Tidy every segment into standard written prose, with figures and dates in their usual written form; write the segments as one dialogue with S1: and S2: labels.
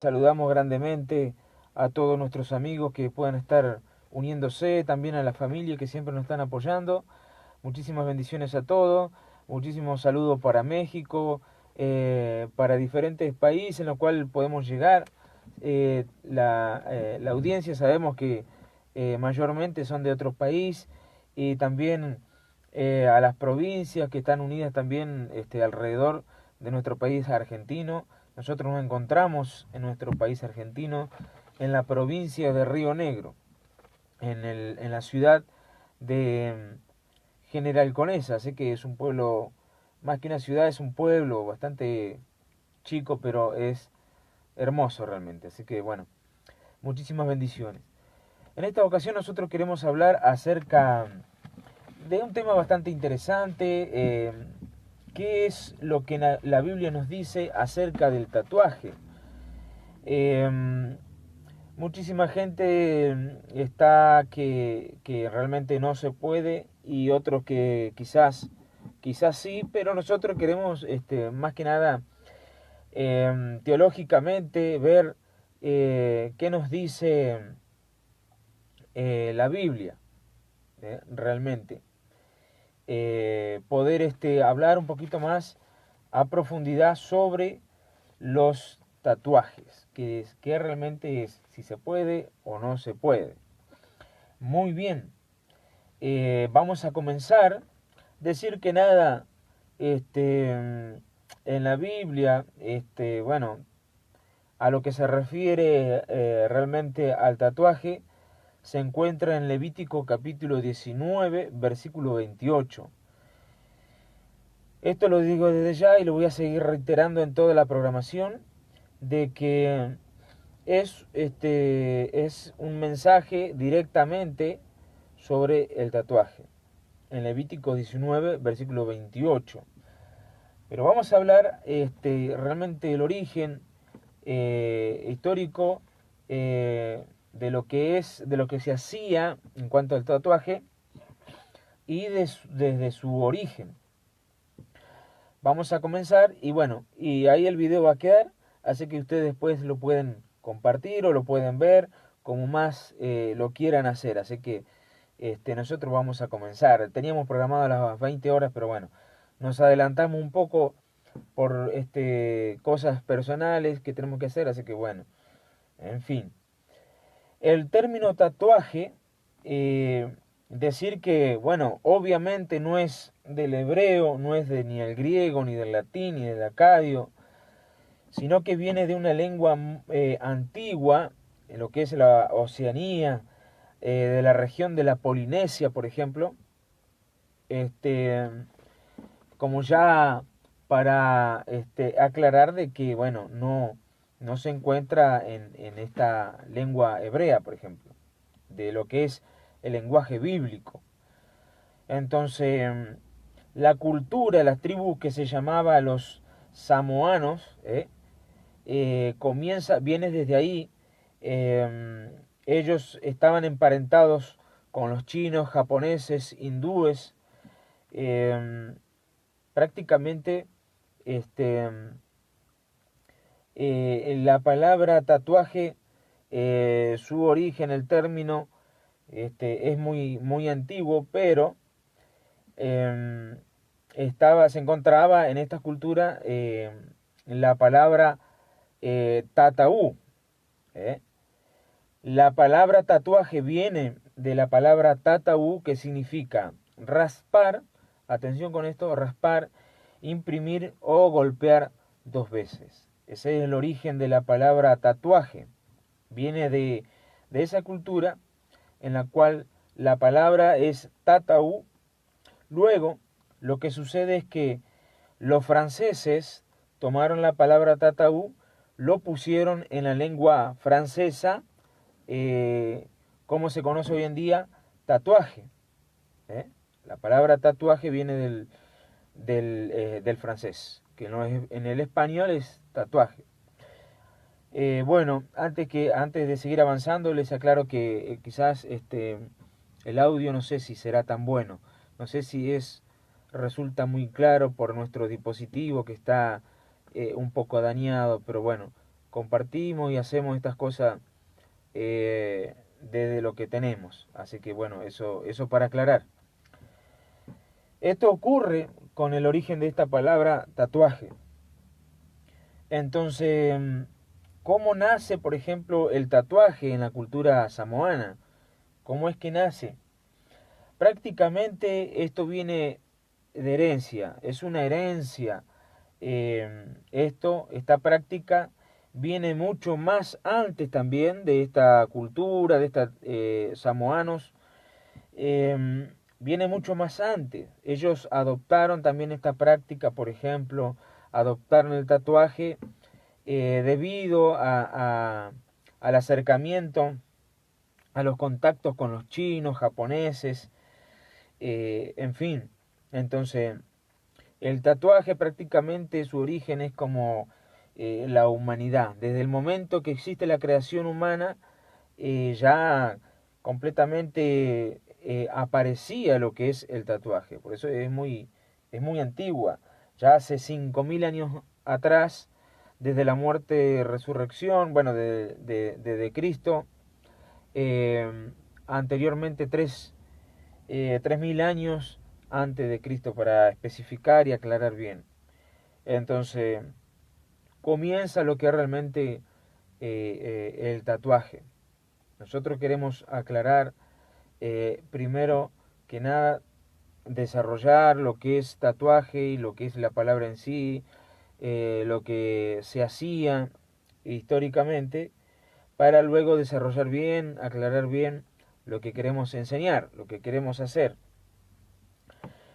S1: Saludamos grandemente a todos nuestros amigos que puedan estar uniéndose, también a la familia que siempre nos están apoyando. Muchísimas bendiciones a todos, muchísimos saludos para México, para diferentes países en los cuales podemos llegar. La audiencia sabemos que mayormente son de otros países y también a las provincias que están unidas también alrededor de nuestro país argentino. Nosotros nos encontramos en nuestro país argentino, en la provincia de Río Negro, en la ciudad de General Conesa. Sé que es un pueblo, más que una ciudad, es un pueblo bastante chico, pero es hermoso realmente. Así que bueno, muchísimas bendiciones. En esta ocasión nosotros queremos hablar acerca de un tema bastante interesante. ¿Qué es lo que la Biblia nos dice acerca del tatuaje? Eh, Muchísima gente está que realmente no se puede y otros que quizás sí, pero nosotros queremos más que nada teológicamente ver qué nos dice la Biblia realmente. Poder hablar un poquito más a profundidad sobre los tatuajes, que realmente es, si se puede o no se puede. Muy bien, vamos a comenzar. Decir que nada, en la Biblia, bueno, a lo que se refiere realmente al tatuaje, se encuentra en Levítico capítulo 19, versículo 28. Esto lo digo desde ya y lo voy a seguir reiterando en toda la programación, de que es un mensaje directamente sobre el tatuaje. En Levítico 19, versículo 28. Pero vamos a hablar realmente del origen histórico de lo que es, de lo que se hacía en cuanto al tatuaje y desde su origen. Vamos a comenzar y bueno, y ahí el video va a quedar, así que ustedes después lo pueden compartir o lo pueden ver como más lo quieran hacer. Así que nosotros vamos a comenzar. Teníamos programado a las 20 horas, pero bueno, nos adelantamos un poco por cosas personales que tenemos que hacer, así que bueno, en fin. El término tatuaje, decir que, bueno, obviamente no es del hebreo, no es de ni el griego, ni del latín, ni del acadio, sino que viene de una lengua antigua, en lo que es la Oceanía, de la región de la Polinesia, por ejemplo, este, como ya para aclarar de que, bueno, no se encuentra en esta lengua hebrea, por ejemplo, de lo que es el lenguaje bíblico. Entonces, la cultura, las tribus que se llamaba los samoanos, viene desde ahí. Ellos estaban emparentados con los chinos, japoneses, hindúes. eh, Prácticamente este, la palabra tatuaje, su origen, el término, es muy antiguo, pero eh, se encontraba en esta cultura la palabra tataú. ¿eh? La palabra tatuaje viene de la palabra tataú, que significa raspar, atención con esto, raspar, imprimir o golpear dos veces. Ese es el origen de la palabra tatuaje. Viene de esa cultura en la cual la palabra es tataú. Luego, lo que sucede es que los franceses tomaron la palabra tataú, lo pusieron en la lengua francesa, eh, como se conoce hoy en día, tatuaje. ¿eh? La palabra tatuaje viene del francés, que no es, en el español es tatuaje. Bueno, antes de seguir avanzando, les aclaro que quizás el audio no sé si será tan bueno. No sé si resulta muy claro por nuestro dispositivo que está un poco dañado, pero bueno, compartimos y hacemos estas cosas desde lo que tenemos. Así que bueno, eso para aclarar. Esto ocurre con el origen de esta palabra tatuaje. Entonces, ¿cómo nace, por ejemplo, el tatuaje en la cultura samoana? ¿Cómo es que nace? Prácticamente esto viene de herencia, es una herencia. Esta práctica viene mucho más antes también de esta cultura, de estos samoanos. Viene mucho más antes. Ellos adoptaron también esta práctica, por ejemplo, adoptaron el tatuaje debido al acercamiento, a los contactos con los chinos, japoneses, en fin. Entonces, el tatuaje prácticamente su origen es como la humanidad. Desde el momento que existe la creación humana, ya completamente aparecía lo que es el tatuaje. Por eso es muy antigua. Ya hace 5000 años atrás, desde la muerte y resurrección, bueno, de Cristo, anteriormente 3000 años antes de Cristo, para especificar y aclarar bien. Entonces, comienza lo que es realmente el tatuaje. Nosotros queremos aclarar, primero que nada, desarrollar lo que es tatuaje y lo que es la palabra en sí, lo que se hacía históricamente, para luego desarrollar bien, aclarar bien lo que queremos enseñar, lo que queremos hacer.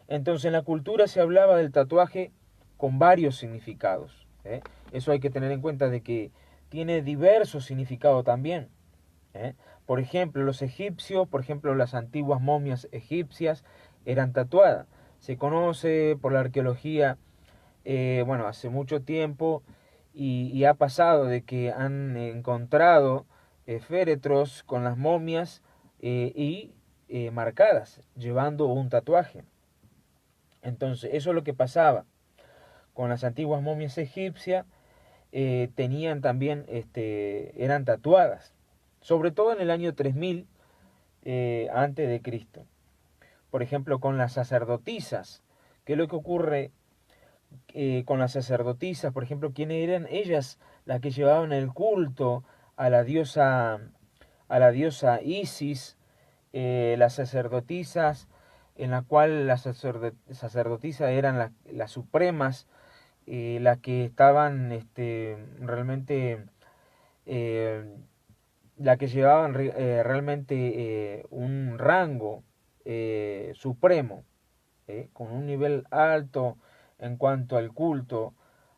S1: Entonces en la cultura se hablaba del tatuaje con varios significados. Eso hay que tener en cuenta de que tiene diversos significados también. Por ejemplo, los egipcios, por ejemplo, las antiguas momias egipcias eran tatuadas. Se conoce por la arqueología, bueno, hace mucho tiempo y ha pasado de que han encontrado féretros con las momias y marcadas, llevando un tatuaje. Entonces, eso es lo que pasaba con las antiguas momias egipcias. Tenían también, eran tatuadas, sobre todo en el año 3000 antes de Cristo. Por ejemplo, con las sacerdotisas. ¿Qué es lo que ocurre con las sacerdotisas? Por ejemplo, ¿quiénes eran ellas las que llevaban el culto a a la diosa Isis? Las sacerdotisas, en la cual las sacerdotisas eran las supremas, las que estaban realmente, eh, la que llevaban realmente un rango supremo, con un nivel alto en cuanto al culto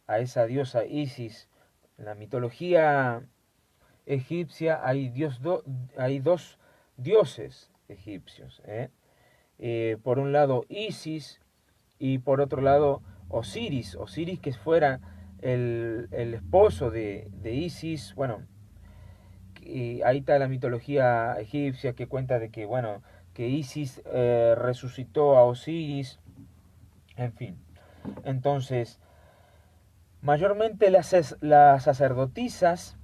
S1: a esa diosa Isis. En la mitología egipcia hay dos dioses egipcios. Por un lado Isis y por otro lado Osiris. Osiris, que fuera el esposo de Isis. Bueno, y ahí está la mitología egipcia que cuenta de que, bueno, que Isis resucitó a Osiris, en fin. Entonces, mayormente las sacerdotisas,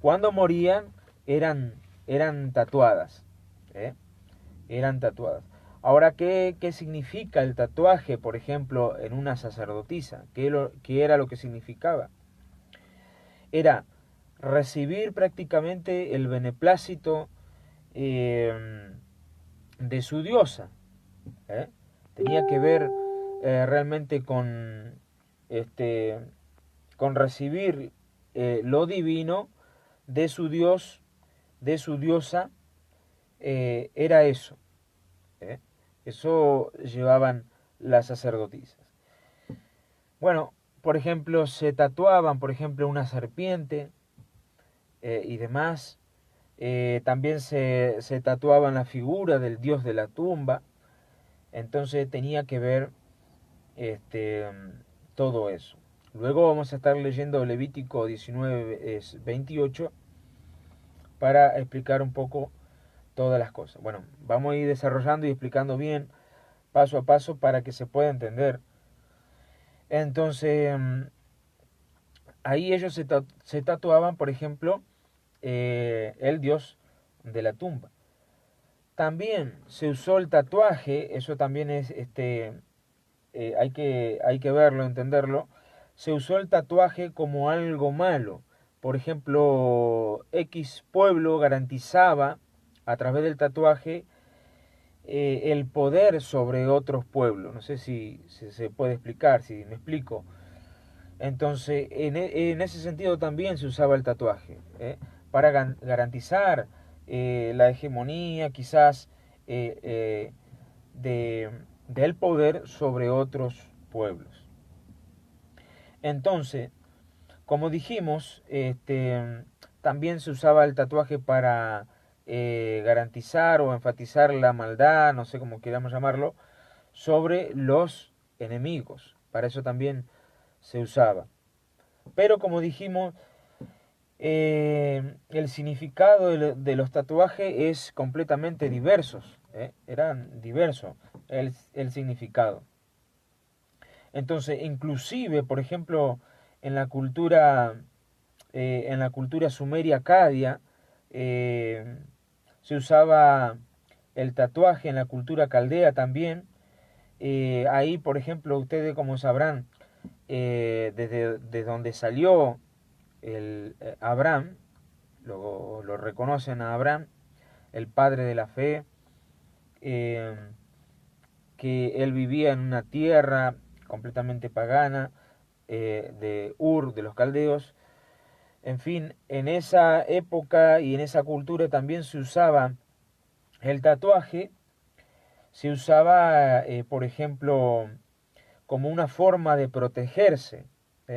S1: cuando morían, eran tatuadas. ¿eh? Eran tatuadas. Ahora, ¿qué significa el tatuaje, por ejemplo, en una sacerdotisa? ¿Qué era lo que significaba? Era recibir prácticamente el beneplácito de su diosa. ¿eh? Tenía que ver realmente con recibir lo divino de su dios, de su diosa. Era eso. Eso llevaban las sacerdotisas. Bueno, por ejemplo, se tatuaban, por ejemplo, una serpiente y demás. También se tatuaban la figura del dios de la tumba. Entonces tenía que ver este, todo eso. Luego vamos a estar leyendo Levítico 19:28 para explicar un poco todas las cosas. Bueno, vamos a ir desarrollando y explicando bien paso a paso para que se pueda entender. Entonces, ahí ellos se tatuaban, por ejemplo, el dios de la tumba. También se usó el tatuaje, eso también es, hay que verlo, entenderlo. Se usó el tatuaje como algo malo. Por ejemplo, X pueblo garantizaba a través del tatuaje el poder sobre otros pueblos. No sé si se puede explicar, si me explico. Entonces, en ese sentido también se usaba el tatuaje, para garantizar la hegemonía, quizás, de, del poder sobre otros pueblos. Entonces, como dijimos, también se usaba el tatuaje para garantizar o enfatizar la maldad, no sé cómo queramos llamarlo, sobre los enemigos. Para eso también se usaba. Pero como dijimos, el significado de los tatuajes es completamente diversos. Eran diversos el significado. Entonces, inclusive, por ejemplo, en la cultura, en la cultura sumeria acadia, se usaba el tatuaje, en la cultura caldea también. Ahí, por ejemplo, ustedes como sabrán, desde donde salió Abraham, lo reconocen a Abraham, el padre de la fe, eh, que él vivía en una tierra completamente pagana, de Ur, de los caldeos. En fin, en esa época y en esa cultura también se usaba el tatuaje, se usaba, por ejemplo, como una forma de protegerse,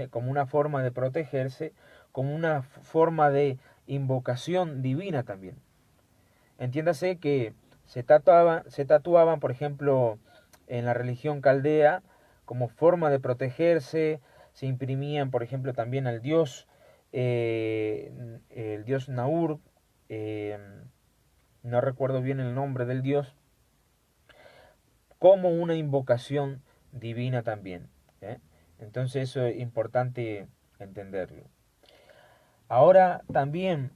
S1: como una forma de protegerse, como una forma de invocación divina también. Entiéndase que se tatuaban, por ejemplo, en la religión caldea, como forma de protegerse, se imprimían, por ejemplo, también al dios, el dios Naur, eh, no recuerdo bien el nombre del dios, como una invocación divina también. ¿eh? Entonces eso es importante entenderlo. Ahora también,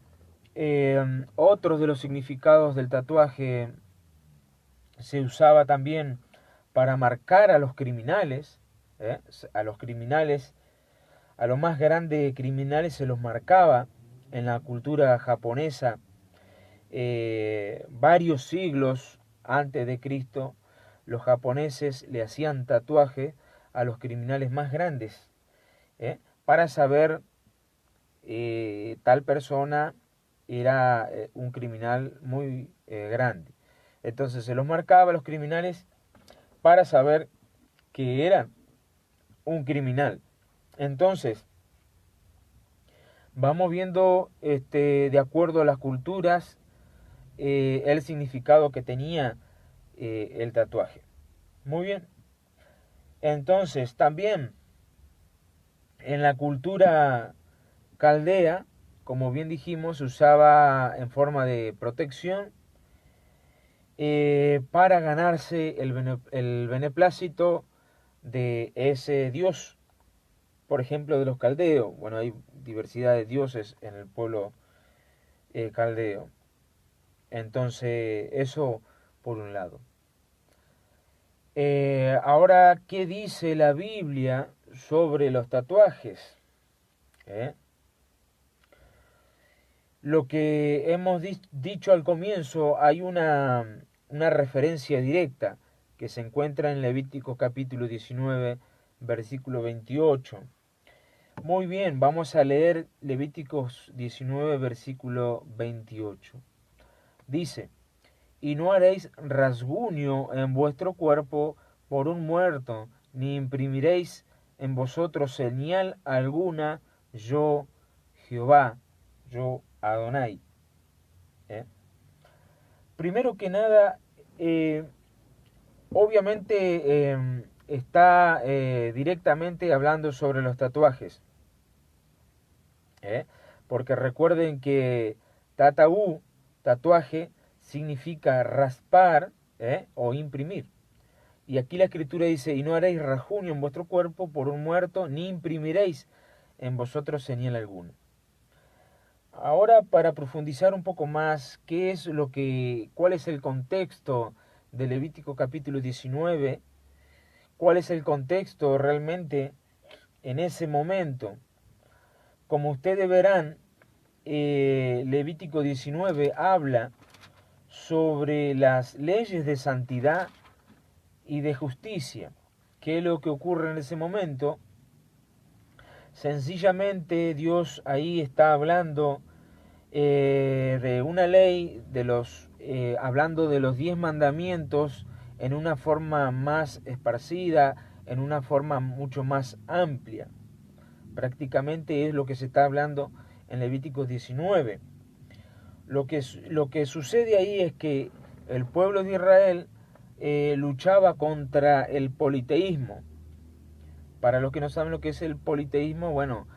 S1: otros de los significados del tatuaje se usaba también para marcar a los criminales, a los criminales, a los más grandes criminales se los marcaba en la cultura japonesa, varios siglos antes de Cristo. Los japoneses le hacían tatuaje a los criminales más grandes, para saber tal persona era un criminal muy grande. Entonces se los marcaba a los criminales para saber que era un criminal. Entonces, vamos viendo, de acuerdo a las culturas, el significado que tenía el tatuaje. Muy bien. Entonces, también en la cultura caldea, como bien dijimos, se usaba en forma de protección, para ganarse el beneplácito de ese dios, por ejemplo, de los caldeos. Bueno, hay diversidad de dioses en el pueblo caldeo. Entonces, eso por un lado. Ahora, ¿qué dice la Biblia sobre los tatuajes? ¿Eh? Lo que hemos dicho al comienzo, hay una referencia directa que se encuentra en Levítico capítulo 19, versículo 28. Muy bien, vamos a leer Levíticos 19, versículo 28. Dice, y no haréis rasguño en vuestro cuerpo por un muerto, ni imprimiréis en vosotros señal alguna, yo Jehová, yo Adonai. ¿Eh? Primero que nada, obviamente, está directamente hablando sobre los tatuajes. ¿Eh? Porque recuerden que tataú, tatuaje, significa raspar, o imprimir. Y aquí la escritura dice, y no haréis rasguño en vuestro cuerpo por un muerto, ni imprimiréis en vosotros señal alguno. Ahora, para profundizar un poco más, cuál es el contexto de Levítico capítulo 19, cuál es el contexto realmente en ese momento. Como ustedes verán, Levítico 19 habla sobre las leyes de santidad y de justicia. ¿Qué es lo que ocurre en ese momento? Sencillamente Dios ahí está hablando de una ley, hablando de los 10 mandamientos en una forma más esparcida, en una forma mucho más amplia. Prácticamente es lo que se está hablando en Levítico 19. Lo que sucede ahí es que el pueblo de Israel luchaba contra el politeísmo. Para los que no saben lo que es el politeísmo, bueno,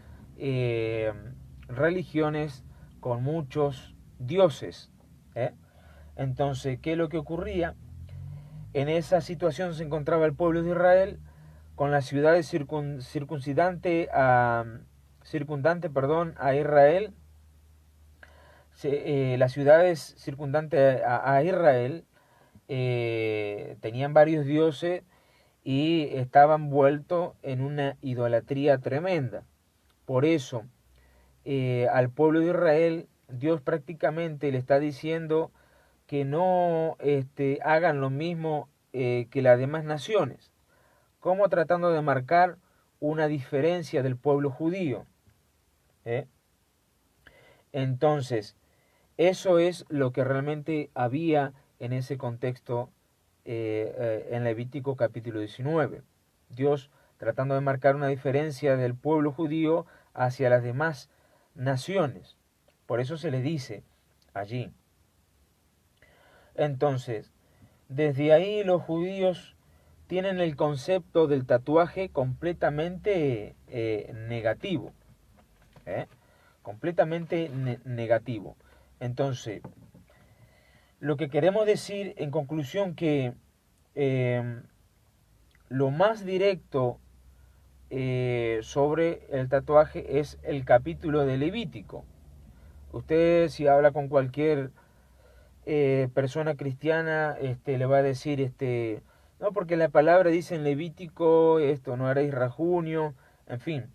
S1: religiones con muchos dioses. ¿eh? Entonces, ¿qué es lo que ocurría? En esa situación se encontraba el pueblo de Israel con las ciudades circundantes a Israel. Las ciudades circundantes a Israel tenían varios dioses y estaban vueltos en una idolatría tremenda. Por eso, al pueblo de Israel, Dios prácticamente le está diciendo que no hagan lo mismo que las demás naciones, como tratando de marcar una diferencia del pueblo judío. ¿eh? Entonces, eso es lo que realmente había en ese contexto en Levítico capítulo 19. Dios tratando de marcar una diferencia del pueblo judío hacia las demás naciones. Por eso se le dice allí. Entonces, desde ahí los judíos tienen el concepto del tatuaje completamente negativo. Completamente negativo. Entonces, lo que queremos decir en conclusión que lo más directo sobre el tatuaje es el capítulo de Levítico. Usted si habla con cualquier persona cristiana, le va a decir, no, porque la palabra dice en Levítico, esto, no haréis rajunio, en fin,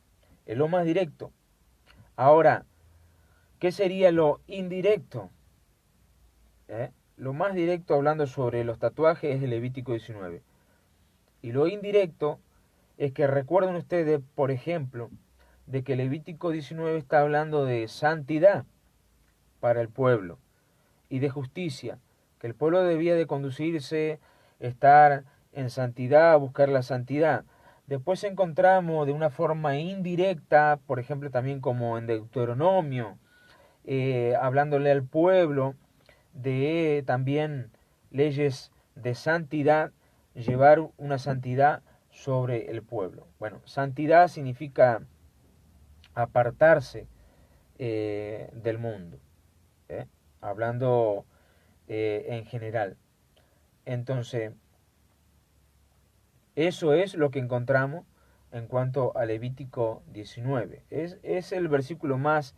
S1: es lo más directo. Ahora, ¿qué sería lo indirecto? Lo más directo hablando sobre los tatuajes es el Levítico 19. Y lo indirecto es que recuerden ustedes, por ejemplo, de que Levítico 19 está hablando de santidad para el pueblo y de justicia, que el pueblo debía de conducirse, estar en santidad, buscar la santidad. Después encontramos de una forma indirecta, por ejemplo también como en Deuteronomio, hablándole al pueblo de también leyes de santidad, llevar una santidad sobre el pueblo. Bueno, santidad significa apartarse del mundo, hablando en general. Entonces, eso es lo que encontramos en cuanto a Levítico 19. Es el versículo más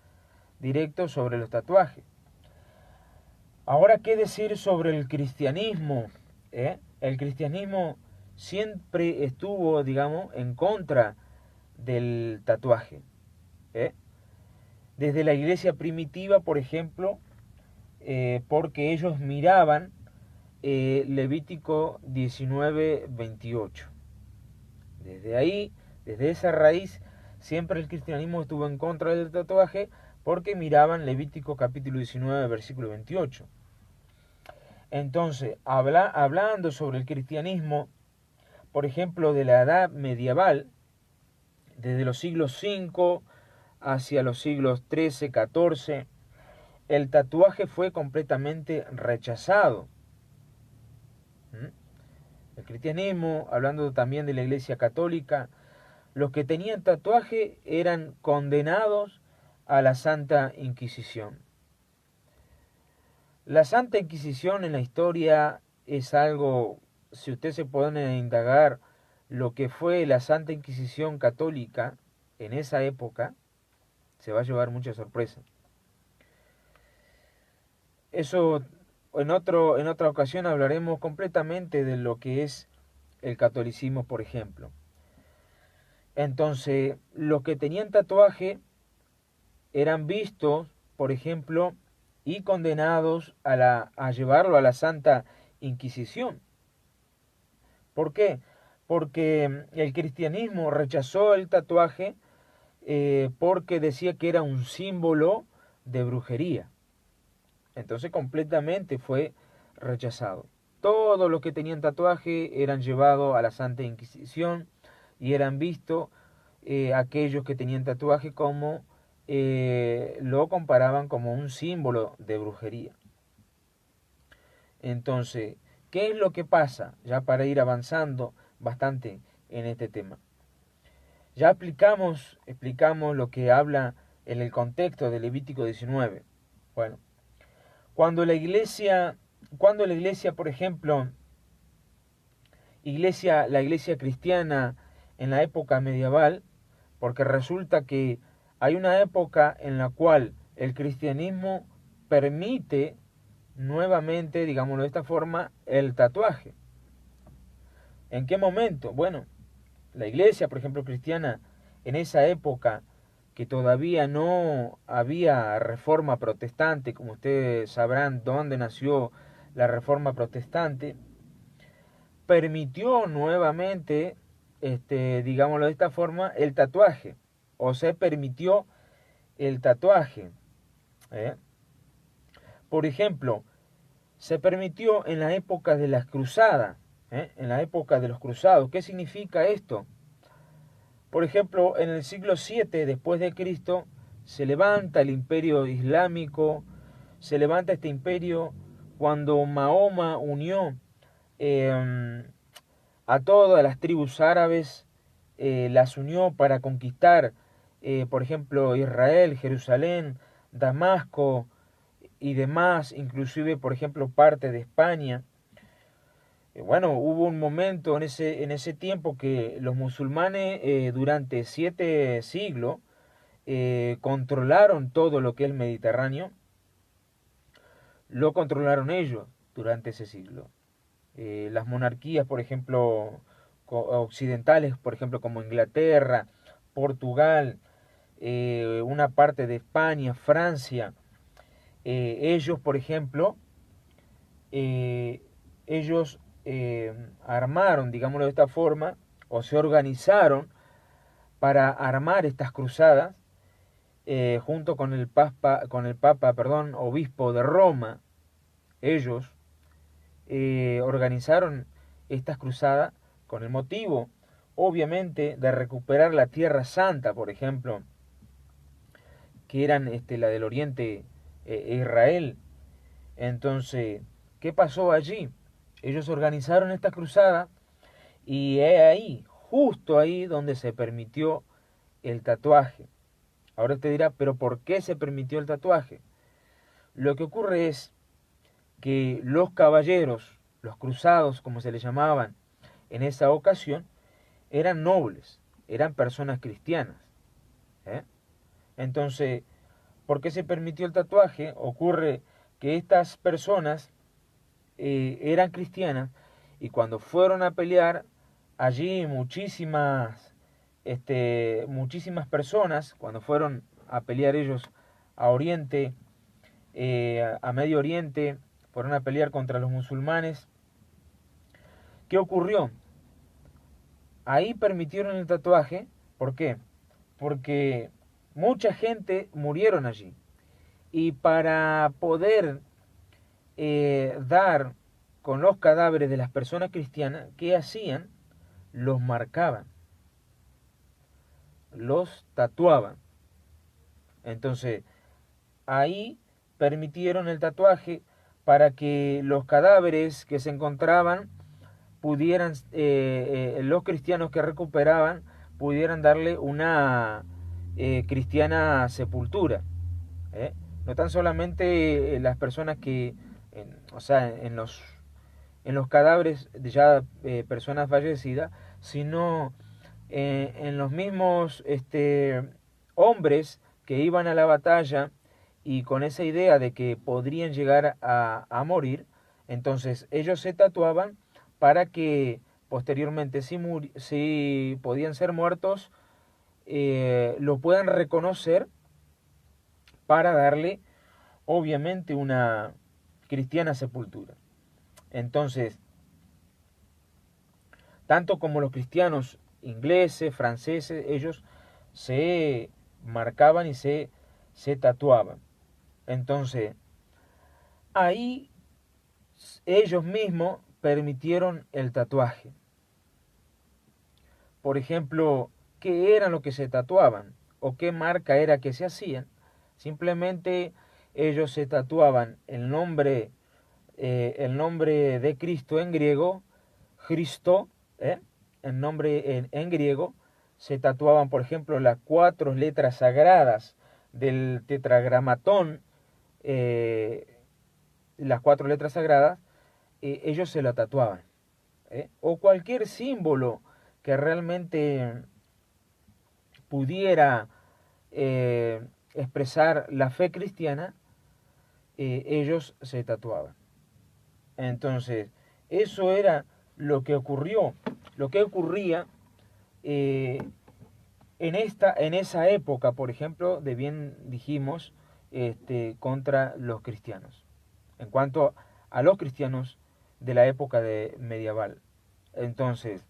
S1: directo sobre los tatuajes. Ahora, ¿qué decir sobre el cristianismo? El cristianismo siempre estuvo, digamos, en contra del tatuaje. Desde la iglesia primitiva, por ejemplo, porque ellos miraban Levítico 19:28. Desde ahí, desde esa raíz, siempre el cristianismo estuvo en contra del tatuaje porque miraban Levítico capítulo 19, versículo 28. Entonces, hablando sobre el cristianismo, por ejemplo, de la edad medieval, desde los siglos 5 hacia los siglos 13, 14, el tatuaje fue completamente rechazado. El cristianismo, hablando también de la Iglesia Católica, los que tenían tatuaje eran condenados a la Santa Inquisición. La Santa Inquisición en la historia es algo, si usted se pone a indagar lo que fue la Santa Inquisición católica en esa época, se va a llevar mucha sorpresa. Eso en otra ocasión hablaremos completamente de lo que es el catolicismo, por ejemplo. Entonces, los que tenían tatuaje eran vistos, por ejemplo, y condenados a llevarlo a la Santa Inquisición. ¿Por qué? Porque el cristianismo rechazó el tatuaje porque decía que era un símbolo de brujería. Entonces completamente fue rechazado. Todos los que tenían tatuaje eran llevados a la Santa Inquisición y eran vistos aquellos que tenían tatuaje como lo comparaban como un símbolo de brujería. Entonces, ¿qué es lo que pasa? Ya para ir avanzando bastante en este tema. Ya explicamos lo que habla en el contexto de Levítico 19. Bueno, cuando la iglesia, por ejemplo, la iglesia cristiana en la época medieval, porque resulta que hay una época en la cual el cristianismo permite nuevamente, digámoslo de esta forma, el tatuaje. ¿En qué momento? Bueno, la iglesia, por ejemplo, cristiana, en esa época que todavía no había reforma protestante, como ustedes sabrán dónde nació la reforma protestante, permitió nuevamente, digámoslo de esta forma, el tatuaje, o se permitió el tatuaje. ¿eh? Por ejemplo, se permitió en la época de las cruzadas, en la época de los cruzados. ¿Qué significa esto? Por ejemplo, en el siglo VII después de Cristo se levanta el imperio islámico, se levanta este imperio cuando Mahoma unió a todas las tribus árabes, las unió para conquistar, por ejemplo, Israel, Jerusalén, Damasco y demás, inclusive, por ejemplo, parte de España. Bueno, hubo un momento en ese tiempo que los musulmanes durante 7 siglos controlaron todo lo que es el Mediterráneo, lo controlaron ellos durante ese siglo. Las monarquías, por ejemplo, occidentales, por ejemplo, como Inglaterra, Portugal, una parte de España, Francia, ellos, por ejemplo, eh, ellos armaron, digámoslo de esta forma, o se organizaron para armar estas cruzadas junto con el Papa, perdón, obispo de Roma. Ellos organizaron estas cruzadas con el motivo, obviamente, de recuperar la Tierra Santa, por ejemplo, que eran la del Oriente Israel. Entonces, ¿qué pasó allí? Ellos organizaron esta cruzada y es ahí, justo ahí, donde se permitió el tatuaje. Ahora usted dirá, ¿pero por qué se permitió el tatuaje? Lo que ocurre es que los caballeros, los cruzados, como se les llamaban en esa ocasión, eran nobles, eran personas cristianas. ¿eh? Entonces, ¿por qué se permitió el tatuaje? Ocurre que estas personas eran cristianas y cuando fueron a pelear, allí muchísimas personas, cuando fueron a pelear ellos a Oriente, a Medio Oriente, fueron a pelear contra los musulmanes. ¿Qué ocurrió? Ahí permitieron el tatuaje. ¿Por qué? Porque mucha gente murieron allí. Y para poder dar con los cadáveres de las personas cristianas, ¿qué hacían? Los marcaban, los tatuaban. Entonces, ahí permitieron el tatuaje para que los cadáveres que se encontraban pudieran, los cristianos que recuperaban, pudieran darle una cristiana sepultura. No tan solamente las personas que, o sea, en los cadáveres de ya personas fallecidas, sino en los mismos hombres que iban a la batalla y con esa idea de que podrían llegar a morir, entonces ellos se tatuaban para que posteriormente si podían ser muertos, lo puedan reconocer para darle obviamente una cristiana sepultura. Entonces, tanto como los cristianos ingleses, franceses, ellos se marcaban y se tatuaban. Entonces, ahí ellos mismos permitieron el tatuaje. Por ejemplo, ¿qué era lo que se tatuaban? ¿O qué marca era que se hacían? Simplemente ellos se tatuaban el nombre de Cristo en griego, Cristo, el nombre en griego. Se tatuaban, por ejemplo, las 4 letras sagradas del tetragramatón, las 4 letras sagradas, ellos se lo tatuaban. O cualquier símbolo que realmente pudiera expresar la fe cristiana, ellos se tatuaban. Entonces, eso era lo que ocurrió, lo que ocurría en esa época, por ejemplo, de bien dijimos, contra los cristianos. En cuanto a los cristianos de la época medieval. Entonces,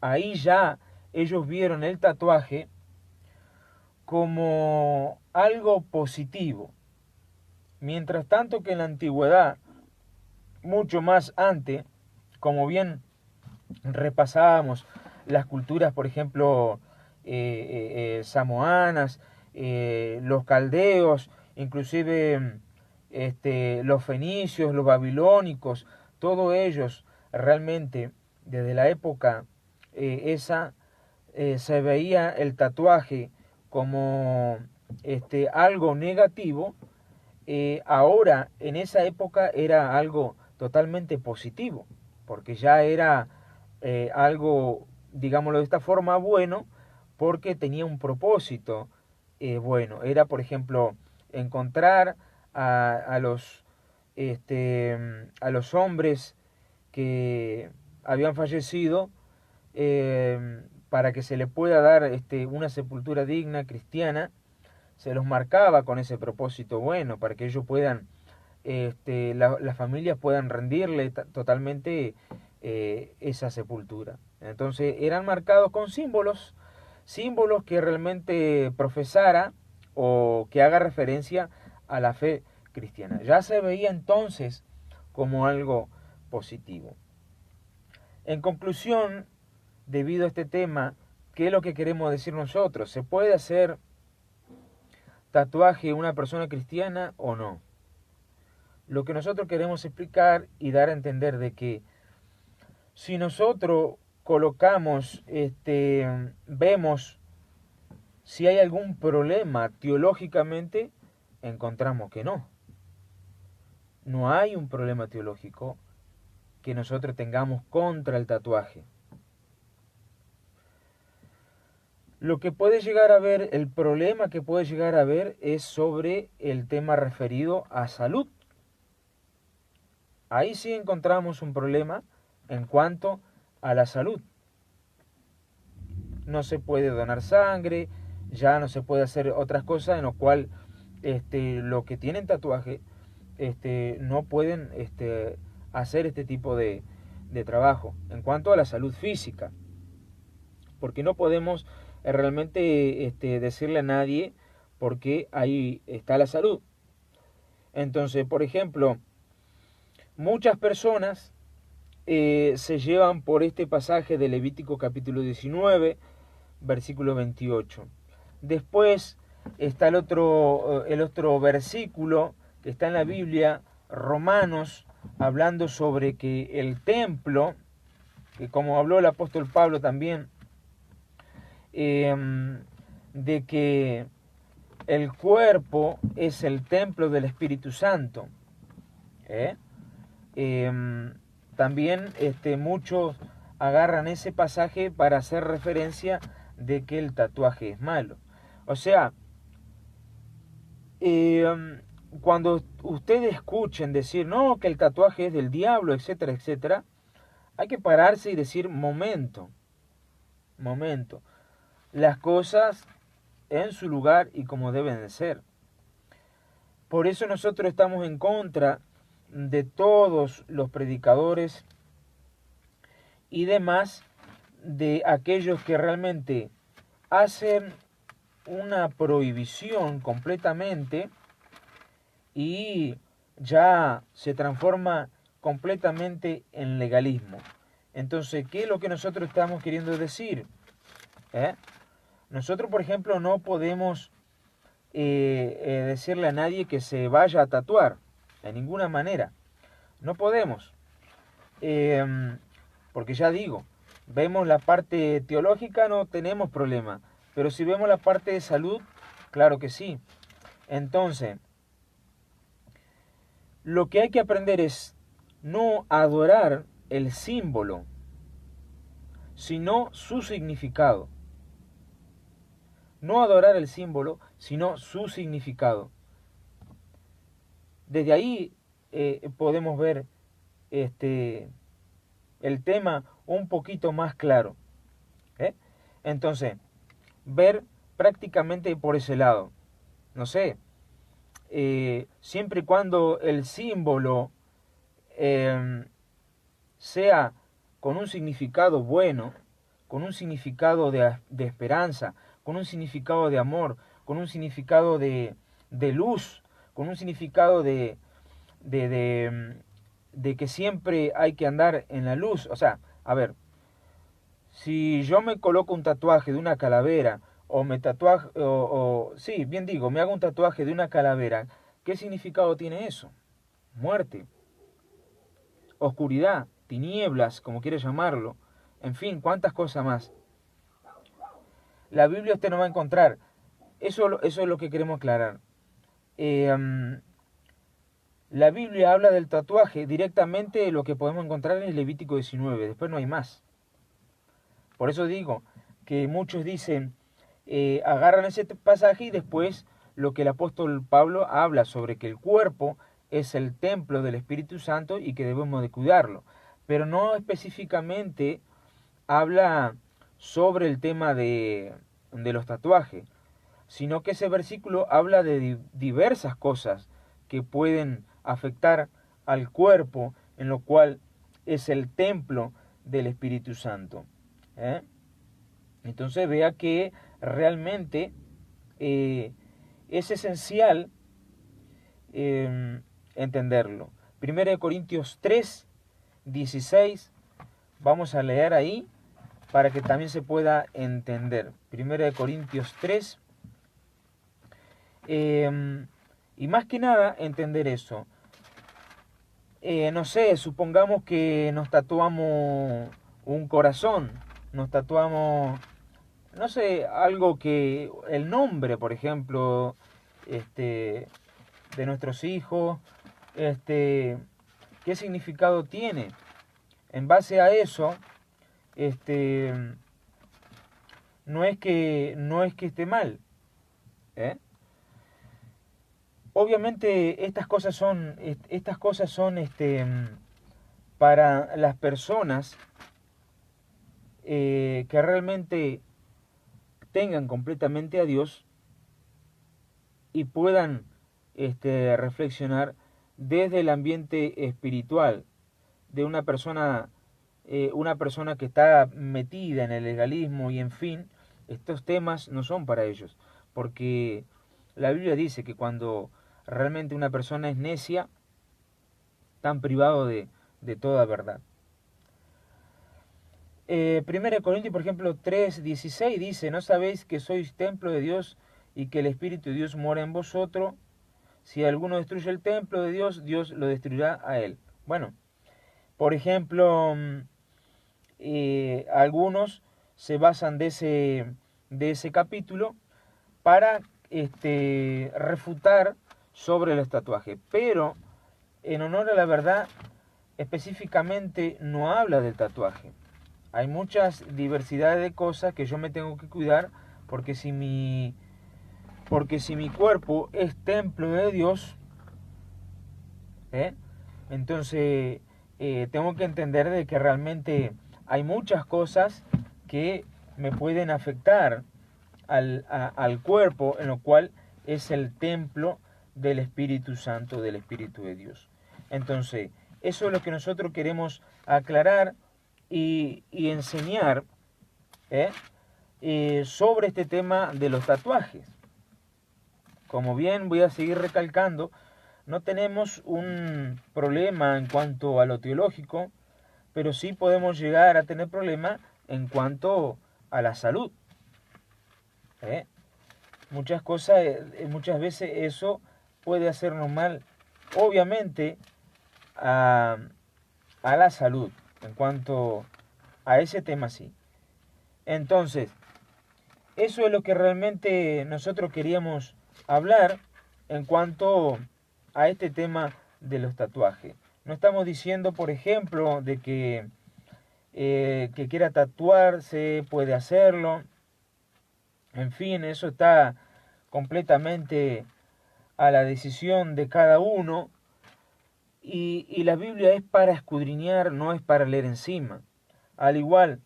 S1: ahí ya ellos vieron el tatuaje como algo positivo. Mientras tanto que en la antigüedad, mucho más antes, como bien repasábamos las culturas, por ejemplo, samoanas, los caldeos, inclusive los fenicios, los babilónicos, todos ellos realmente desde la época se veía el tatuaje como algo negativo. Ahora en esa época era algo totalmente positivo, porque ya era algo, digámoslo de esta forma, bueno, porque tenía un propósito bueno. Era, por ejemplo, encontrar a los hombres que habían fallecido, para que se le pueda dar una sepultura digna, cristiana. Se los marcaba con ese propósito bueno, para que ellos puedan, las familias puedan rendirle totalmente esa sepultura. Entonces eran marcados con símbolos que realmente profesara o que haga referencia a la fe cristiana. Ya se veía entonces como algo positivo. En conclusión, debido a este tema, ¿qué es lo que queremos decir nosotros? ¿Se puede hacer tatuaje una persona cristiana o no? Lo que nosotros queremos explicar y dar a entender de que si nosotros colocamos, vemos si hay algún problema teológicamente, encontramos que no. No hay un problema teológico que nosotros tengamos contra el tatuaje. Lo que puede llegar a haber, el problema que puede llegar a haber es sobre el tema referido a salud. Ahí sí encontramos un problema en cuanto a la salud. No se puede donar sangre, ya no se puede hacer otras cosas en lo cual los que tienen tatuaje no pueden hacer este tipo de trabajo en cuanto a la salud física, porque no podemos realmente decirle a nadie porque ahí está la salud. Entonces, por ejemplo, muchas personas se llevan por este pasaje de Levítico capítulo 19, versículo 28. Después está el otro versículo que está en la Biblia, Romanos, hablando sobre que el templo, que como habló el apóstol Pablo también, de que el cuerpo es el templo del Espíritu Santo. También muchos agarran ese pasaje para hacer referencia de que el tatuaje es malo. O sea, cuando ustedes escuchen decir, no, que el tatuaje es del diablo, etcétera, etcétera, hay que pararse y decir, momento, momento, las cosas en su lugar y como deben de ser. Por eso nosotros estamos en contra de todos los predicadores y demás, de aquellos que realmente hacen una prohibición completamente y ya se transforma completamente en legalismo. Entonces, ¿qué es lo que nosotros estamos queriendo decir? Nosotros, por ejemplo, no podemos decirle a nadie que se vaya a tatuar, de ninguna manera. No podemos. Porque ya digo, vemos la parte teológica, no tenemos problema. Pero si vemos la parte de salud, claro que sí. Entonces, lo que hay que aprender es no adorar el símbolo, sino su significado. No adorar el símbolo, sino su significado. Desde ahí podemos ver el tema un poquito más claro. Entonces, ver prácticamente por ese lado. No sé, siempre y cuando el símbolo sea con un significado bueno, con un significado de esperanza, con un significado de amor, con un significado de luz, con un significado de que siempre hay que andar en la luz. O sea, a ver, si yo me coloco un tatuaje de una calavera, o me tatuaje, sí, bien digo, me hago un tatuaje de una calavera, ¿qué significado tiene eso? Muerte, oscuridad, tinieblas, como quieres llamarlo, en fin, cuántas cosas más. La Biblia usted no va a encontrar. Eso es lo que queremos aclarar. La Biblia habla del tatuaje directamente, lo que podemos encontrar en el Levítico 19, después no hay más. Por eso digo que muchos dicen, agarran ese pasaje y después lo que el apóstol Pablo habla sobre que el cuerpo es el templo del Espíritu Santo y que debemos de cuidarlo. Pero no específicamente habla sobre el tema de los tatuajes, sino que ese versículo habla de diversas cosas que pueden afectar al cuerpo, en lo cual es el templo del Espíritu Santo. Entonces vea que realmente es esencial entenderlo. 1 Corintios 3, 16, vamos a leer ahí para que también se pueda entender. 1 Corintios 3, y más que nada entender eso. No sé, supongamos que nos tatuamos un corazón, nos tatuamos, no sé, algo que, el nombre, por ejemplo, de nuestros hijos, ¿qué significado tiene? En base a eso, no es que esté mal, Obviamente estas cosas son para las personas que realmente tengan completamente a Dios y puedan reflexionar desde el ambiente espiritual de una persona que está metida en el legalismo y en fin, estos temas no son para ellos, porque la Biblia dice que cuando realmente una persona es necia, están privados de toda verdad. 1 Corintios, por ejemplo, 3:16 dice, ¿no sabéis que sois templo de Dios y que el Espíritu de Dios mora en vosotros? Si alguno destruye el templo de Dios, Dios lo destruirá a él. Bueno, por ejemplo, algunos se basan de ese capítulo para refutar sobre los tatuajes, pero en honor a la verdad específicamente no habla del tatuaje. Hay muchas diversidades de cosas que yo me tengo que cuidar, porque si porque si mi cuerpo es templo de Dios, entonces tengo que entender de que realmente hay muchas cosas que me pueden afectar al cuerpo, en lo cual es el templo del Espíritu Santo, del Espíritu de Dios. Entonces, eso es lo que nosotros queremos aclarar y enseñar sobre este tema de los tatuajes. Como bien voy a seguir recalcando, no tenemos un problema en cuanto a lo teológico, pero sí podemos llegar a tener problemas en cuanto a la salud. Muchas cosas, muchas veces eso puede hacernos mal, obviamente, a la salud, en cuanto a ese tema sí. Entonces, eso es lo que realmente nosotros queríamos hablar en cuanto a este tema de los tatuajes. No estamos diciendo, por ejemplo, de que quiera tatuarse, puede hacerlo. En fin, eso está completamente a la decisión de cada uno. Y la Biblia es para escudriñar, no es para leer encima. Al igual,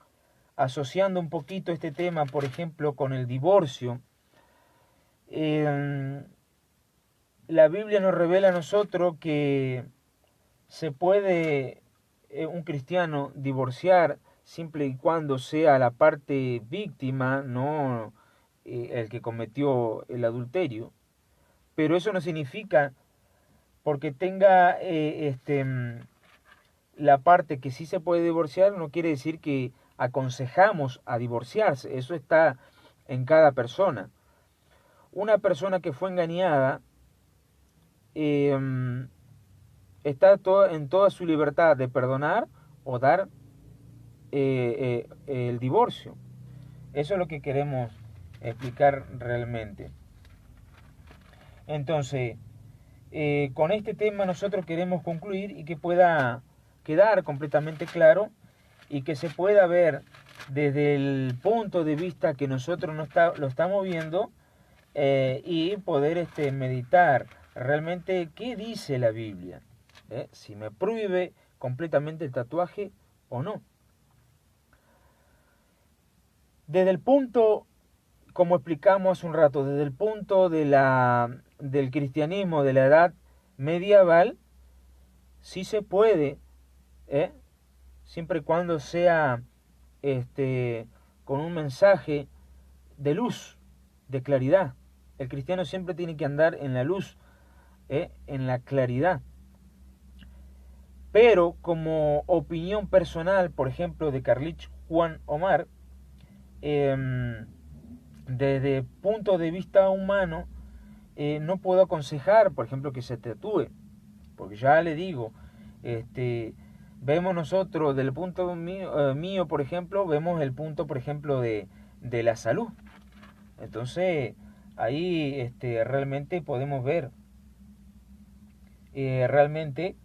S1: asociando un poquito este tema, por ejemplo, con el divorcio, la Biblia nos revela a nosotros que se puede un cristiano divorciar siempre y cuando sea la parte víctima, no el que cometió el adulterio. Pero eso no significa porque tenga la parte que sí se puede divorciar, no quiere decir que aconsejamos a divorciarse. Eso está en cada persona. Una persona que fue engañada está en toda su libertad de perdonar o dar el divorcio. Eso es lo que queremos explicar realmente. Entonces, con este tema nosotros queremos concluir y que pueda quedar completamente claro y que se pueda ver desde el punto de vista que nosotros lo estamos viendo y poder meditar realmente qué dice la Biblia, si me prohíbe completamente el tatuaje o no. Desde el punto, como explicamos hace un rato, desde el punto del cristianismo de la edad medieval, sí se puede, siempre y cuando sea con un mensaje de luz, de claridad. El cristiano siempre tiene que andar en la luz, en la claridad. Pero como opinión personal, por ejemplo, de Carlich Juan Omar, desde punto de vista humano, no puedo aconsejar, por ejemplo, que se tatúe, porque ya le digo, vemos nosotros del punto mío, por ejemplo, vemos el punto, por ejemplo, de la salud. Entonces, ahí realmente podemos ver realmente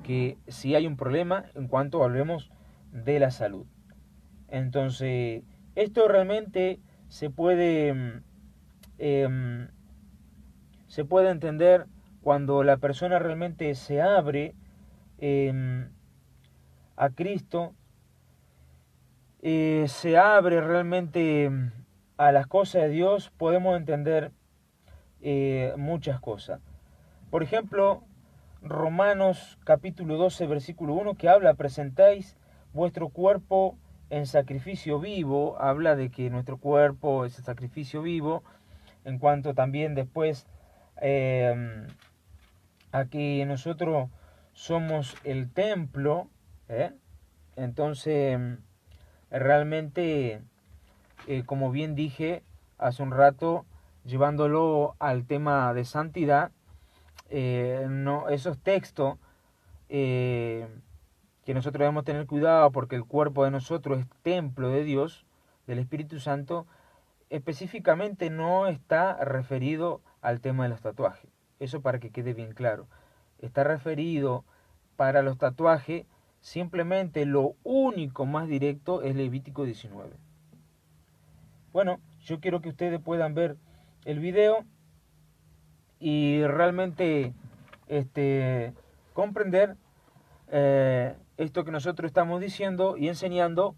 S1: que si hay un problema en cuanto hablemos de la salud. Entonces, esto realmente se puede entender cuando la persona realmente se abre a Cristo, se abre realmente a las cosas de Dios, podemos entender muchas cosas. Por ejemplo, Romanos capítulo 12, versículo 1, que habla, presentáis vuestro cuerpo en sacrificio vivo, habla de que nuestro cuerpo es el sacrificio vivo, en cuanto también después aquí nosotros somos el templo, entonces realmente, como bien dije hace un rato, llevándolo al tema de santidad, no, esos textos que nosotros debemos tener cuidado porque el cuerpo de nosotros es templo de Dios, del Espíritu Santo, específicamente no está referido al tema de los tatuajes. Eso para que quede bien claro. Está referido para los tatuajes, simplemente lo único más directo es Levítico 19. Bueno, yo quiero que ustedes puedan ver el video y realmente comprender esto que nosotros estamos diciendo y enseñando,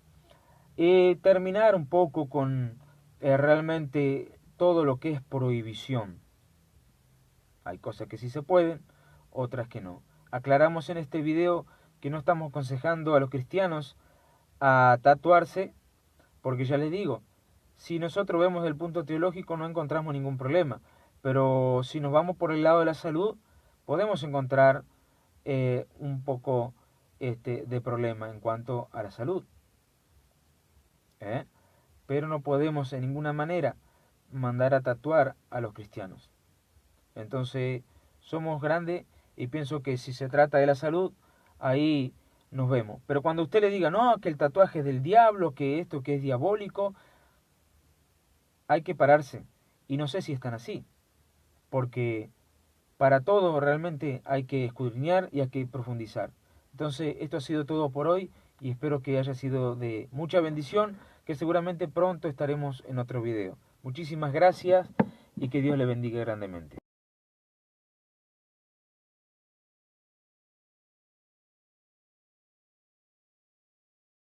S1: y terminar un poco con realmente todo lo que es prohibición. Hay cosas que sí se pueden, otras que no. Aclaramos en este video que no estamos aconsejando a los cristianos a tatuarse, porque ya les digo, si nosotros vemos el punto teológico no encontramos ningún problema, pero si nos vamos por el lado de la salud, podemos encontrar un poco de problema en cuanto a la salud. Pero no podemos en ninguna manera mandar a tatuar a los cristianos. Entonces, somos grandes y pienso que si se trata de la salud, ahí nos vemos. Pero cuando usted le diga, no, que el tatuaje es del diablo, que esto que es diabólico, hay que pararse. Y no sé si están así, porque para todo realmente hay que escudriñar y hay que profundizar. Entonces, esto ha sido todo por hoy y espero que haya sido de mucha bendición, que seguramente pronto estaremos en otro video. Muchísimas gracias y que Dios le bendiga grandemente.